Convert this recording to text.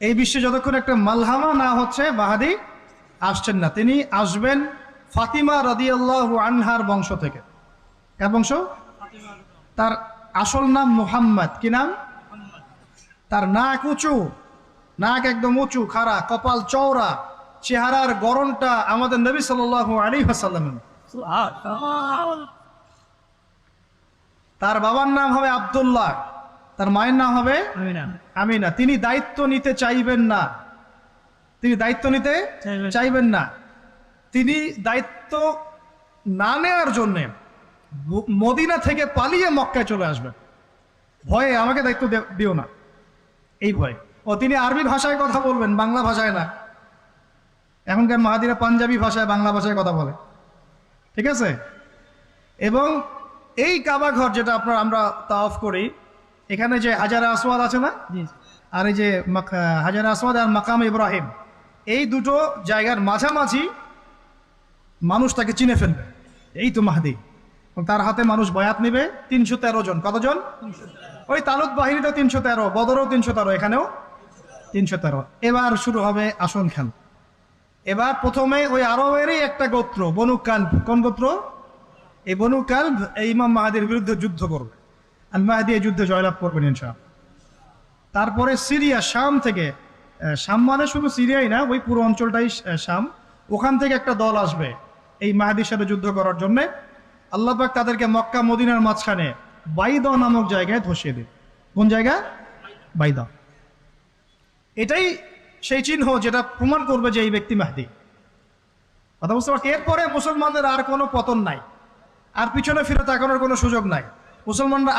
এই বিশ্বে যতক্ষণ একটা মালহামা না হচ্ছে মাহাদি আসছেন না। তিনি আসবেন ফাতিমা রাদিয়াল্লাহু আনহার বংশ থেকে। কার বংশ? তার আসল নাম মুহাম্মদ। কি নাম? তার নাক উঁচু, নাক একদম উঁচু খাড়া, কপাল চওড়া, চেহারার গড়নটা আমাদের নবী সাল্লাল্লাহু আলাইহি ওয়াসাল্লামের। তার বাবার নাম হবে আব্দুল্লাহ, তার মায়ের নাম হবে আমিনা। তিনি দায়িত্ব নিতে চাইবেন না, তিনি দায়িত্ব নিতে চাইবেন না। তিনি দায়িত্ব না নেওয়ার জন্যে মদিনা থেকে পালিয়ে মক্কায় চলে আসবেন। ভয়ে আমাকে দায়িত্ব দিও না, এই ভয়ে। ও তিনি আরবি ভাষায় কথা বলবেন, বাংলা ভাষায় না। এখনকার মাহাদিরা পাঞ্জাবি ভাষায়, বাংলা ভাষায় কথা বলে, ঠিক আছে? এবং এই কাবা ঘর যেটা আমরা তাওয়াফ করি, এখানে যে হাজারে আসওয়াদ আছে না, আর এই যে হাজারে আসওয়াদ আর মাকাম ইব্রাহিম, এই দুটো জায়গার মাঝামাঝি মানুষ তাকে চিনে ফেলবে, এই তো মাহদি। তার হাতে মানুষ বয়াত নেবে 313 জন। কতজন? ওই তালুত বাহিনীটা 313, বদরও 313, এখানেও 313। এবার শুরু হবে আসন খেল। এবার প্রথমে ওই আরবেরই একটা গোত্র বনু কালব। কোন গোত্র? এই বনু কালব এই ইমাম মাহাদির বিরুদ্ধে যুদ্ধ করবে, আর মাহাদি এই যুদ্ধে জয়লাভ করবেন ইনশাআল্লাহ। তারপরে সিরিয়া, শাম থেকে, শাম মানে শুধু সিরিয়াই না, ওই পুরো অঞ্চলটাই শাম, ওখান থেকে একটা দল আসবে এই মাহাদির সাথে যুদ্ধ করার জন্যে। আল্লাহ পাক তাদেরকে মক্কা মদিনার মাঝখানে বাইদা নামক জায়গায় ধসিয়ে দেবে। কোন জায়গা? বাইদা। এটাই সেই চিহ্ন যেটা প্রমাণ করবে যে এই ব্যক্তি মাহদি। কথা বুঝতে পারছি? এরপরে মুসলমানদের আর কোনো পতন নাই, আর পিছনে ফিরে তাকানোর কোনো সুযোগ নাই। মুসলমানরা